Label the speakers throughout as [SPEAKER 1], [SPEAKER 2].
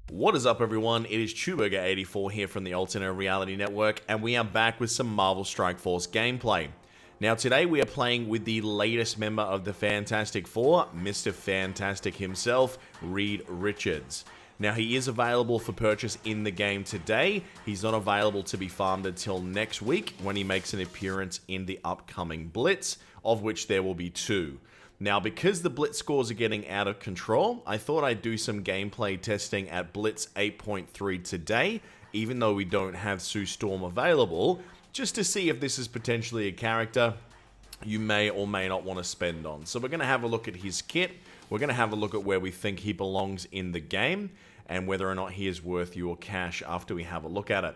[SPEAKER 1] What is up, everyone? It is Chewburger84 here from the Alternate Reality Network, and we are back with some Marvel Strike Force gameplay. Now, today we are playing with the latest member of the Fantastic Four, Mr. Fantastic himself, Reed Richards. Now, he is available for purchase in the game today. He's not available to be farmed until next week when he makes an appearance in the upcoming Blitz, of which there will be 2. Now, because the Blitz scores are getting out of control, I thought I'd do some gameplay testing at Blitz 8.3 today, even though we don't have Sue Storm available, just to see if this is potentially a character you may or may not want to spend on. So we're going to have a look at his kit, we're going to have a look at where we think he belongs in the game, and whether or not he is worth your cash after we have a look at it.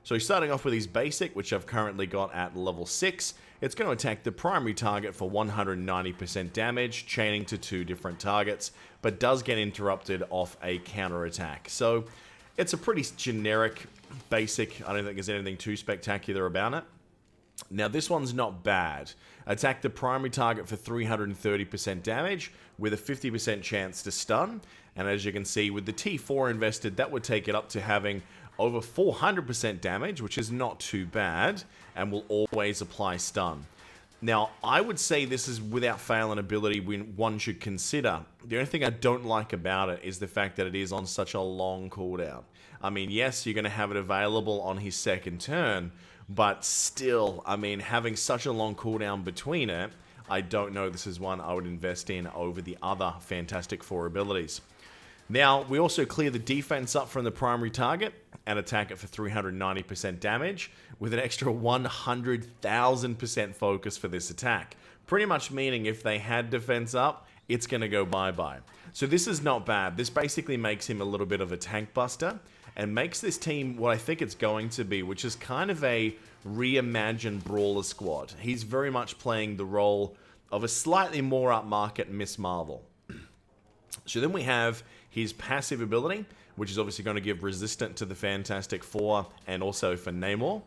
[SPEAKER 1] So he's starting off with his basic, which I've currently got at level 6. It's going to attack the primary target for 190% damage, chaining to 2 different targets, but does get interrupted off a counterattack. So it's a pretty generic basic. I don't think there's anything too spectacular about it. Now, this one's not bad. Attack the primary target for 330% damage with a 50% chance to stun. And as you can see, with the T4 invested, that would take it up to having over 400% damage, which is not too bad, and will always apply stun. Now, I would say this is without fail an ability one should consider. The only thing I don't like about it is the fact that it is on such a long cooldown. I mean, yes, you're going to have it available on his second turn, but still, I mean, having such a long cooldown between it, I don't know this is one I would invest in over the other Fantastic Four abilities. Now, we also clear the defense up from the primary target and attack it for 390% damage with an extra 100,000% focus for this attack. Pretty much meaning if they had defense up, it's going to go bye-bye. So this is not bad. This basically makes him a little bit of a tank buster and makes this team what I think it's going to be, which is kind of a reimagined Brawler squad. He's very much playing the role of a slightly more upmarket Miss Marvel. So then we have his passive ability, which is obviously going to give resistant to the Fantastic Four and also for Namor.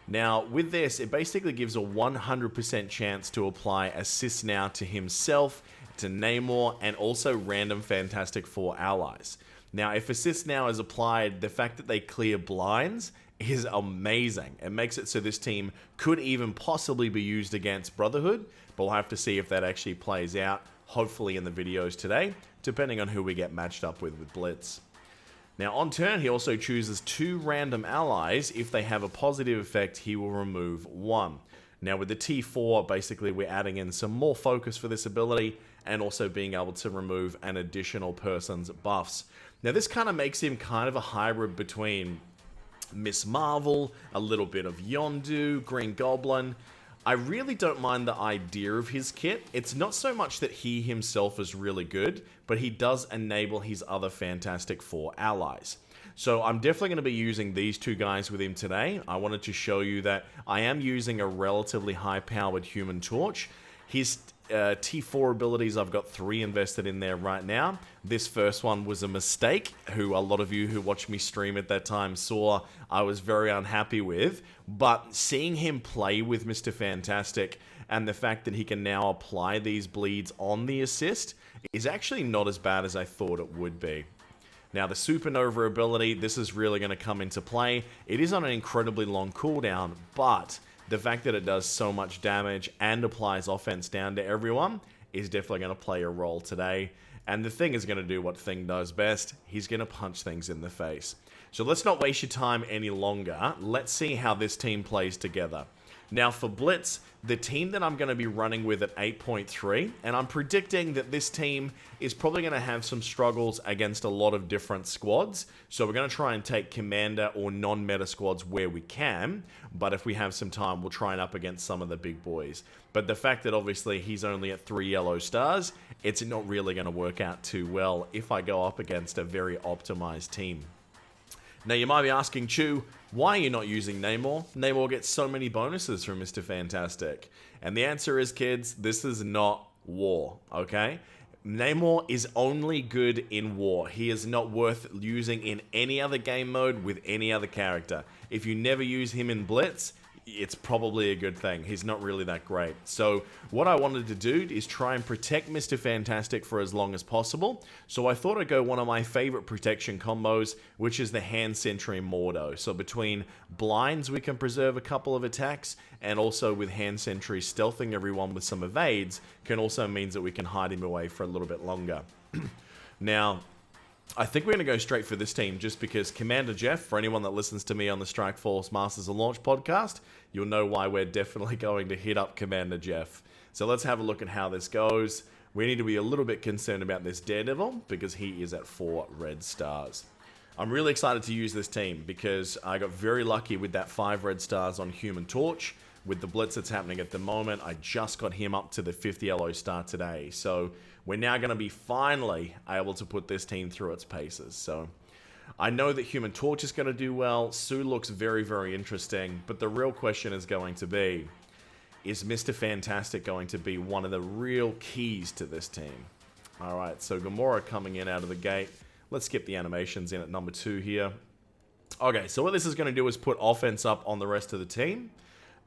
[SPEAKER 1] Now, with this, it basically gives a 100% chance to apply Assist Now to himself, to Namor, and also random Fantastic Four allies. Now, if Assist Now is applied, the fact that they clear blinds is amazing. It makes it so this team could even possibly be used against Brotherhood, but we'll have to see if that actually plays out, hopefully in the videos today, depending on who we get matched up with Blitz. Now, on turn, he also chooses 2 random allies. If they have a positive effect, he will remove 1. Now, with the T4, basically, we're adding in some more focus for this ability and also being able to remove an additional person's buffs. Now, this kind of makes him kind of a hybrid between Miss Marvel, a little bit of Yondu, Green Goblin. I really don't mind the idea of his kit. It's not so much that he himself is really good, but he does enable his other Fantastic Four allies. So I'm definitely going to be using these 2 guys with him today. I wanted to show you that I am using a relatively high-powered Human Torch. His T4 abilities, I've got 3 invested in there right now. This first one was a mistake, who a lot of you who watched me stream at that time saw I was very unhappy with. But seeing him play with Mr. Fantastic and the fact that he can now apply these bleeds on the assist is actually not as bad as I thought it would be. Now, the Supernova ability, this is really going to come into play. It is on an incredibly long cooldown, but the fact that it does so much damage and applies offense down to everyone is definitely going to play a role today. And the Thing is going to do what Thing does best. He's going to punch things in the face. So let's not waste your time any longer. Let's see how this team plays together. Now, for Blitz, the team that I'm going to be running with at 8.3, and I'm predicting that this team is probably going to have some struggles against a lot of different squads. So we're going to try and take Commander or non-meta squads where we can, but if we have some time, we'll try and up against some of the big boys. But the fact that obviously he's only at 3 yellow stars, it's not really going to work out too well if I go up against a very optimized team. Now, you might be asking, Chew, why are you not using Namor? Namor gets so many bonuses from Mr. Fantastic. And the answer is, kids, this is not war, okay? Namor is only good in war. He is not worth using in any other game mode with any other character. If you never use him in Blitz, it's probably a good thing. He's not really that great. So what I wanted to do is try and protect Mr. Fantastic for as long as possible. So I thought I'd go one of my favorite protection combos, which is the Hand Sentry Mordo. So between blinds, we can preserve a couple of attacks, and also with Hand Sentry, stealthing everyone with some evades can also means that we can hide him away for a little bit longer. Now, I think we're going to go straight for this team just because Commander Jeff, for anyone that listens to me on the Strike Force Masters of Launch podcast, you'll know why we're definitely going to hit up Commander Jeff. So let's have a look at how this goes. We need to be a little bit concerned about this Daredevil because he is at 4 red stars. I'm really excited to use this team because I got very lucky with that 5 red stars on Human Torch. With the Blitz that's happening at the moment, I just got him up to the 5th yellow star today. So we're now going to be finally able to put this team through its paces. So I know that Human Torch is going to do well. Sue looks very, very interesting. But the real question is going to be, is Mr. Fantastic going to be one of the real keys to this team? All right, so Gamora coming in out of the gate. Let's skip the animations in at number 2 here. Okay, so what this is going to do is put offense up on the rest of the team.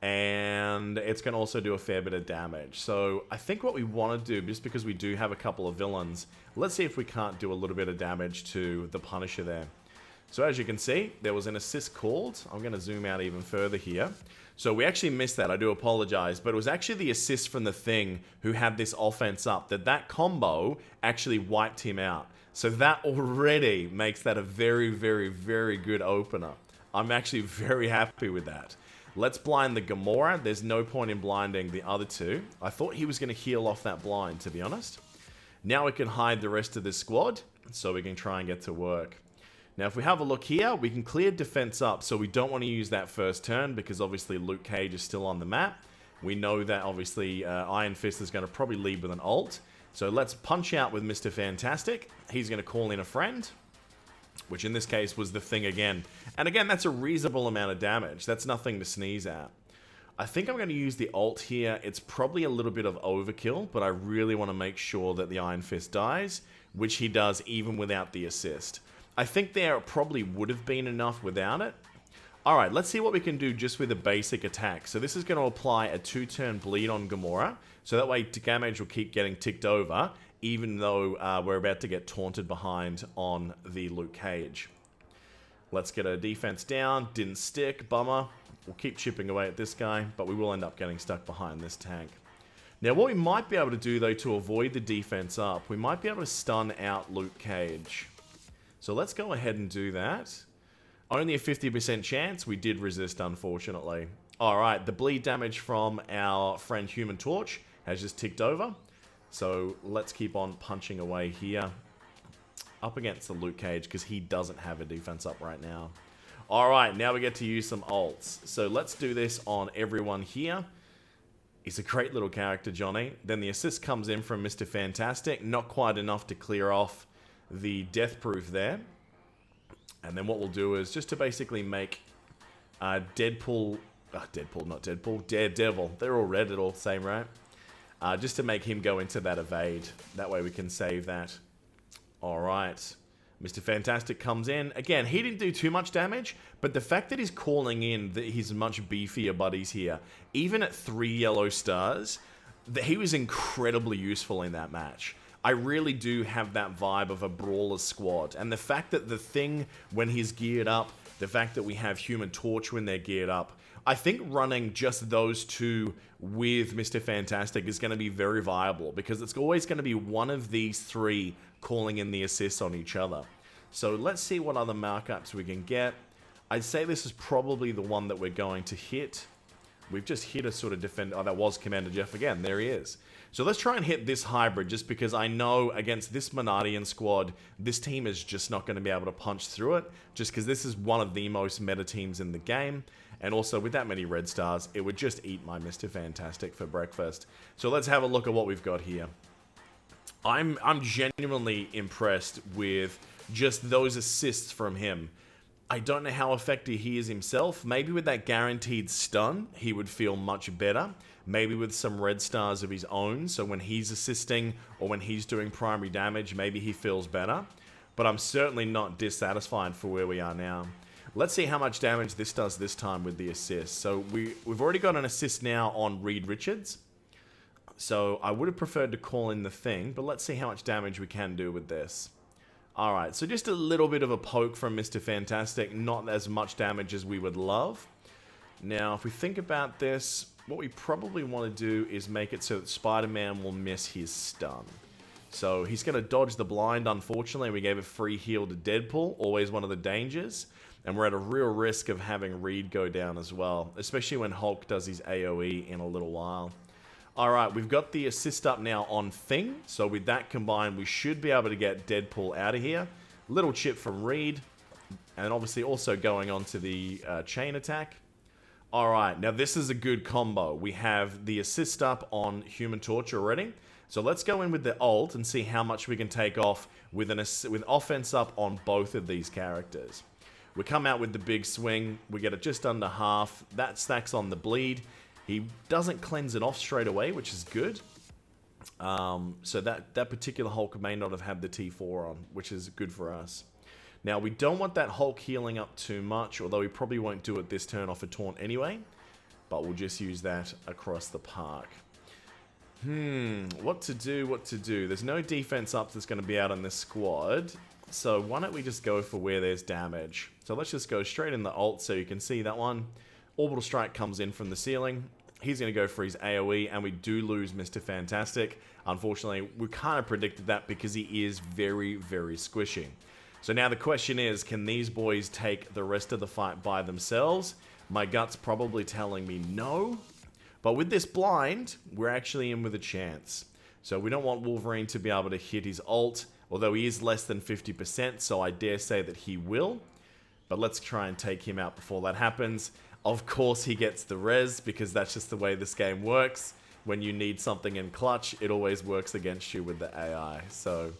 [SPEAKER 1] And it's going to also do a fair bit of damage. So I think what we want to do, just because we do have a couple of villains, let's see if we can't do a little bit of damage to the Punisher there. So as you can see, there was an assist called. I'm going to zoom out even further here. So we actually missed that. I do apologize. But it was actually the assist from the Thing who had this offense up. That combo actually wiped him out. So that already makes that a very, very, very good opener. I'm actually very happy with that. Let's blind the Gamora. There's no point in blinding the other 2. I thought he was going to heal off that blind, to be honest. Now we can hide the rest of this squad, so we can try and get to work. Now, if we have a look here, we can clear defense up, so we don't want to use that first turn, because obviously Luke Cage is still on the map. We know that, obviously, Iron Fist is going to probably lead with an ult. So let's punch out with Mr. Fantastic. He's going to call in a friend, which in this case was the Thing again. And again, that's a reasonable amount of damage. That's nothing to sneeze at. I think I'm going to use the ult here. It's probably a little bit of overkill, but I really want to make sure that the Iron Fist dies, which he does even without the assist. I think there probably would have been enough without it. Alright, let's see what we can do just with a basic attack. So this is going to apply a 2-turn bleed on Gamora, so that way damage will keep getting ticked over, even though we're about to get taunted behind on the Luke Cage. Let's get our defense down. Didn't stick. Bummer. We'll keep chipping away at this guy, but we will end up getting stuck behind this tank. Now, what we might be able to do, though, to avoid the defense up, we might be able to stun out Luke Cage. So let's go ahead and do that. Only a 50% chance. We did resist, unfortunately. Alright, the bleed damage from our friend Human Torch has just ticked over. So let's keep on punching away here. Up against the Luke Cage, because he doesn't have a defense up right now. Alright, now we get to use some ults. So let's do this on everyone here. He's a great little character, Johnny. Then the assist comes in from Mr. Fantastic. Not quite enough to clear off the death proof there. And then what we'll do is just to basically make Daredevil. They're all red, it all same, right? Just to make him go into that evade. That way we can save that. Alright. Mr. Fantastic comes in. Again, he didn't do too much damage, but the fact that he's calling in his much beefier buddies here, even at 3 yellow stars, he was incredibly useful in that match. I really do have that vibe of a brawler squad. And the fact that the Thing, when he's geared up, the fact that we have Human Torch when they're geared up, I think running just those 2 with Mr. Fantastic is going to be very viable, because it's always going to be one of these 3 calling in the assists on each other. So let's see what other markups we can get. I'd say this is probably the one that we're going to hit. We've just hit a sort of defender. Oh, that was Commander Jeff again. There he is. So let's try and hit this hybrid, just because I know against this Monardian squad, this team is just not going to be able to punch through it, just because this is one of the most meta teams in the game. And also, with that many red stars, it would just eat my Mr. Fantastic for breakfast. So let's have a look at what we've got here. I'm genuinely impressed with just those assists from him. I don't know how effective he is himself. Maybe with that guaranteed stun, he would feel much better. Maybe with some red stars of his own, so when he's assisting or when he's doing primary damage, maybe he feels better. But I'm certainly not dissatisfied for where we are now. Let's see how much damage this does this time with the assist. So we've already got an assist now on Reed Richards. So I would have preferred to call in the thing, but let's see how much damage we can do with this. Alright, so just a little bit of a poke from Mr. Fantastic, not as much damage as we would love. Now, if we think about this, what we probably want to do is make it so that Spider-Man will miss his stun. So he's going to dodge the blind, unfortunately. We gave a free heal to Deadpool, always one of the dangers. And we're at a real risk of having Reed go down as well, especially when Hulk does his AoE in a little while. Alright, we've got the assist up now on Thing, so with that combined, we should be able to get Deadpool out of here. Little chip from Reed, and obviously also going on to the chain attack. Alright, now this is a good combo. We have the assist up on Human Torch already, so let's go in with the ult and see how much we can take off with offense up on both of these characters. We come out with the big swing, we get it just under half, that stacks on the bleed. He doesn't cleanse it off straight away, which is good. So that particular Hulk may not have had the T4 on, which is good for us. Now, we don't want that Hulk healing up too much, although he probably won't do it this turn off a taunt anyway. But we'll just use that across the park. What to do? There's no defense up that's going to be out on this squad. So why don't we just go for where there's damage? So let's just go straight in the ult so you can see that one. Orbital Strike comes in from the ceiling. He's going to go for his AoE, and we do lose Mr. Fantastic. Unfortunately, we kind of predicted that because he is very, very squishy. So now the question is, can these boys take the rest of the fight by themselves? My gut's probably telling me no. But with this blind, we're actually in with a chance. So we don't want Wolverine to be able to hit his ult, although he is less than 50%, so I dare say that he will. But let's try and take him out before that happens. Of course he gets the res, because that's just the way this game works. When you need something in clutch, it always works against you with the AI. So,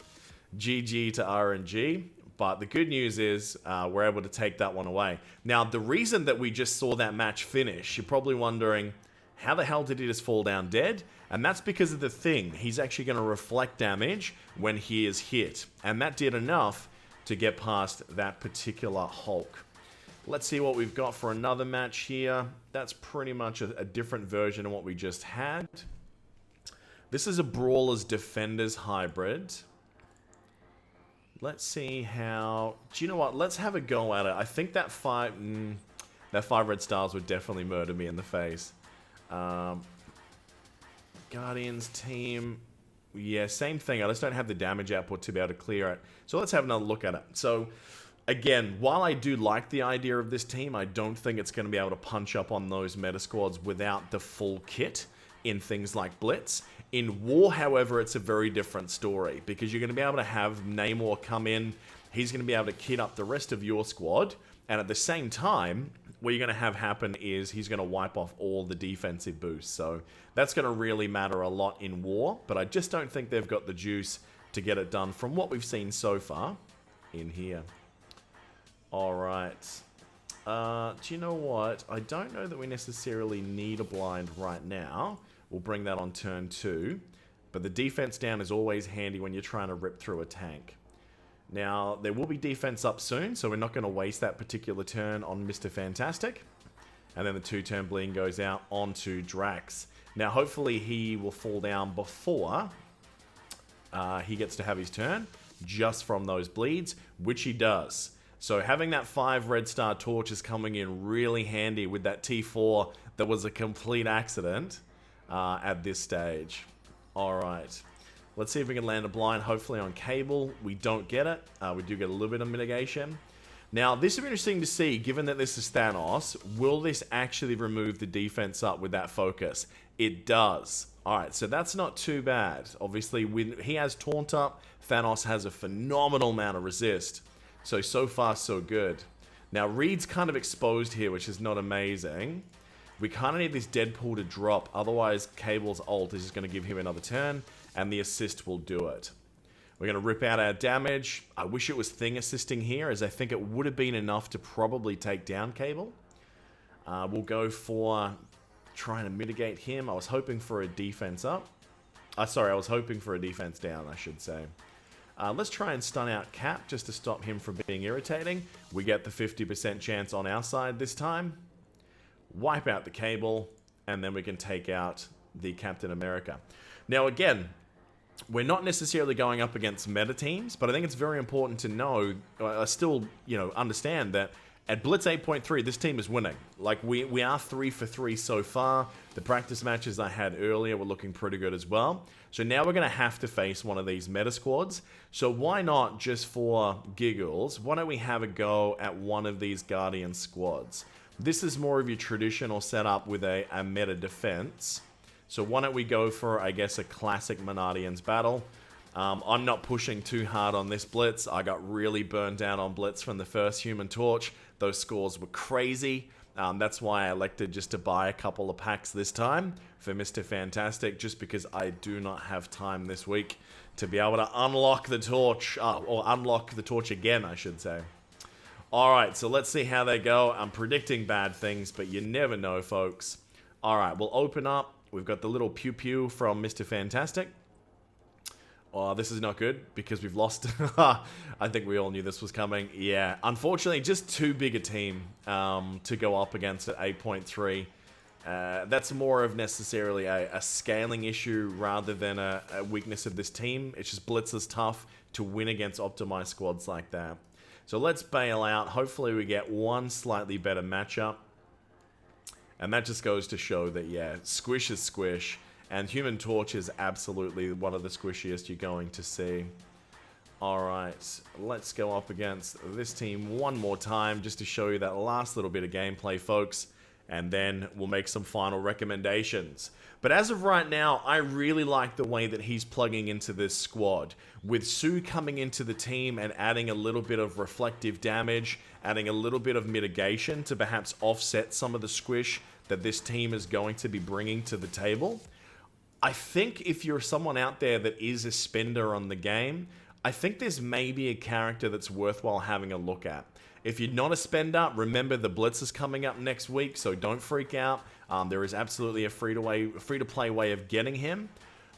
[SPEAKER 1] GG to RNG. But the good news is, we're able to take that one away. Now, the reason that we just saw that match finish, you're probably wondering, how the hell did he just fall down dead? And that's because of the Thing. He's actually going to reflect damage when he is hit. And that did enough to get past that particular Hulk. Let's see what we've got for another match here. That's pretty much a different version of what we just had. This is a Brawlers Defenders hybrid. Let's see how... Do you know what? Let's have a go at it. I think that five red stars would definitely murder me in the face. Guardians team... Yeah, same thing. I just don't have the damage output to be able to clear it. So let's have another look at it. So... Again, while I do like the idea of this team, I don't think it's going to be able to punch up on those meta squads without the full kit in things like Blitz. In War, however, it's a very different story, because you're going to be able to have Namor come in, he's going to be able to kit up the rest of your squad, and at the same time, what you're going to have happen is he's going to wipe off all the defensive boosts. So that's going to really matter a lot in War, but I just don't think they've got the juice to get it done from what we've seen so far in here. Alright, do you know what? I don't know that we necessarily need a blind right now. We'll bring that on turn 2. But the defense down is always handy when you're trying to rip through a tank. Now, there will be defense up soon, so we're not going to waste that particular turn on Mr. Fantastic. And then the 2-turn bleed goes out onto Drax. Now, hopefully he will fall down before he gets to have his turn, just from those bleeds, which he does. So having that 5 red star torch is coming in really handy with that T4 that was a complete accident at this stage. Alright, let's see if we can land a blind, hopefully on Cable. We don't get it. We do get a little bit of mitigation. Now, this will be interesting to see, given that this is Thanos, will this actually remove the defense up with that focus? It does. Alright, so that's not too bad. Obviously, when he has Taunt up, Thanos has a phenomenal amount of resist. So far, so good. Now, Reed's kind of exposed here, which is not amazing. We kind of need this Deadpool to drop, otherwise Cable's ult is just going to give him another turn, and the assist will do it. We're going to rip out our damage. I wish it was Thing assisting here, as I think it would have been enough to probably take down Cable. We'll go for trying to mitigate him. I was hoping for a defense up. Sorry, I was hoping for a defense down, I should say. Let's try and stun out Cap just to stop him from being irritating. We get the 50% chance on our side this time. Wipe out the Cable, and then we can take out the Captain America. Now again, we're not necessarily going up against meta teams, but I think it's very important to know, still, understand that at Blitz 8.3, this team is winning. Like, we are 3 for 3 so far. The practice matches I had earlier were looking pretty good as well. So now we're going to have to face one of these meta squads. So why not, just for giggles, why don't we have a go at one of these Guardian squads? This is more of your traditional setup with a meta defense. So why don't we go for, I guess, a classic Menardians battle. I'm not pushing too hard on this Blitz. I got really burned out on Blitz from the first Human Torch. Those scores were crazy. That's why I elected just to buy a couple of packs this time for Mr. Fantastic, just because I do not have time this week to be able to unlock the torch, or unlock the torch again, I should say. Alright, so let's see how they go. I'm predicting bad things, but you never know, folks. Alright, we'll open up. We've got the little pew-pew from Mr. Fantastic. Oh, this is not good because we've lost. I think we all knew this was coming. Yeah, unfortunately, just too big a team to go up against at 8.3. That's more of necessarily a scaling issue rather than a weakness of this team. It's just Blitz is tough to win against optimized squads like that. So let's bail out. Hopefully we get one slightly better matchup. And that just goes to show that, yeah, squish is squish. And Human Torch is absolutely one of the squishiest you're going to see. Alright, let's go up against this team one more time just to show you that last little bit of gameplay, folks. And then we'll make some final recommendations. But as of right now, I really like the way that he's plugging into this squad. With Sue coming into the team and adding a little bit of reflective damage, adding a little bit of mitigation to perhaps offset some of the squish that this team is going to be bringing to the table. I think if you're someone out there that is a spender on the game, I think there's maybe a character that's worthwhile having a look at. If you're not a spender, remember the Blitz is coming up next week, so don't freak out. There is absolutely a free-to-play way of getting him.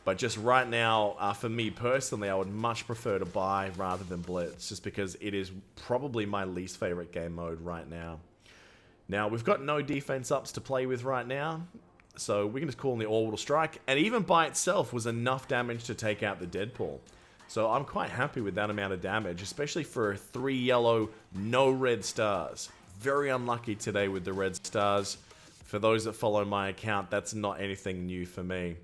[SPEAKER 1] But just right now, for me personally, I would much prefer to buy rather than Blitz, just because it is probably my least favorite game mode right now. Now, we've got no defense ups to play with right now. So we can just call in the Orbital Strike, and even by itself was enough damage to take out the Deadpool. So I'm quite happy with that amount of damage, especially for 3 yellow, no red stars. Very unlucky today with the red stars. For those that follow my account, that's not anything new for me.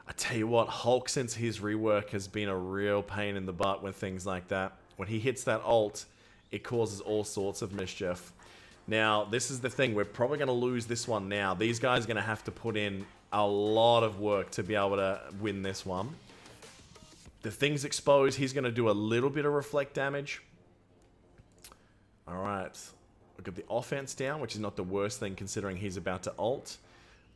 [SPEAKER 1] I tell you what, Hulk, since his rework, has been a real pain in the butt with things like that. When he hits that ult, it causes all sorts of mischief. Now, this is the thing. We're probably going to lose this one now. These guys are going to have to put in a lot of work to be able to win this one. The thing's exposed. He's going to do a little bit of reflect damage. Alright. We've got the offense down, which is not the worst thing considering he's about to ult.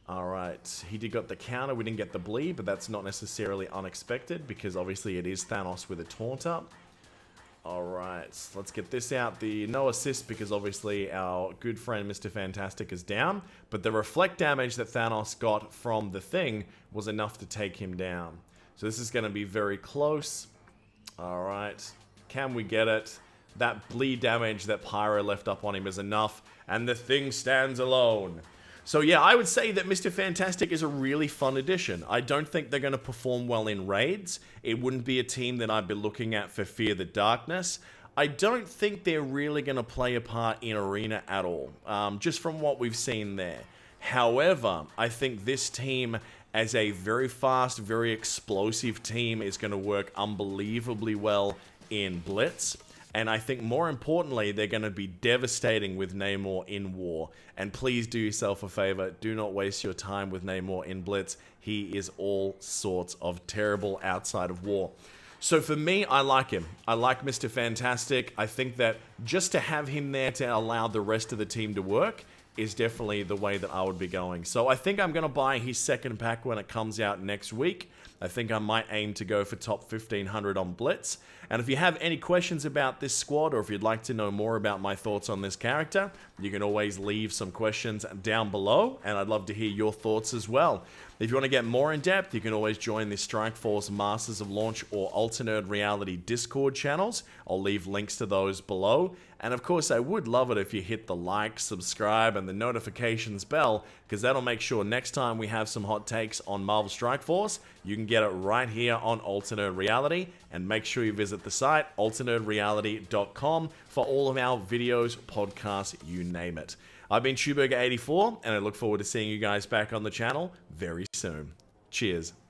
[SPEAKER 1] Alright. He did got the counter. We didn't get the bleed, but that's not necessarily unexpected because obviously it is Thanos with a taunt up. Alright, let's get this out. The no assist because obviously our good friend Mr. Fantastic is down. But the reflect damage that Thanos got from the thing was enough to take him down. So this is going to be very close. Alright, can we get it? That bleed damage that Pyro left up on him is enough. And the thing stands alone. So yeah, I would say that Mr. Fantastic is a really fun addition. I don't think they're going to perform well in raids. It wouldn't be a team that I'd be looking at for Fear the Darkness. I don't think they're really going to play a part in Arena at all, just from what we've seen there. However, I think this team, as a very fast, very explosive team, is going to work unbelievably well in Blitz. And I think more importantly, they're going to be devastating with Namor in War. And please do yourself a favor, do not waste your time with Namor in Blitz. He is all sorts of terrible outside of War. So for me, I like him. I like Mr. Fantastic. I think that just to have him there to allow the rest of the team to work is definitely the way that I would be going. So I think I'm going to buy his second pack when it comes out next week. I think I might aim to go for top 1500 on Blitz. And if you have any questions about this squad, or if you'd like to know more about my thoughts on this character, you can always leave some questions down below, and I'd love to hear your thoughts as well. If you want to get more in depth, you can always join the Strikeforce Masters of Launch or Alternate Reality Discord channels. I'll leave links to those below. And of course, I would love it if you hit the like, subscribe, and the notifications bell, because that'll make sure next time we have some hot takes on Marvel Strike Force, you can get it right here on Alternate Reality. And make sure you visit the site, alternatereality.com, for all of our videos, podcasts, you name it. I've been Chewburger84, and I look forward to seeing you guys back on the channel very soon. Cheers.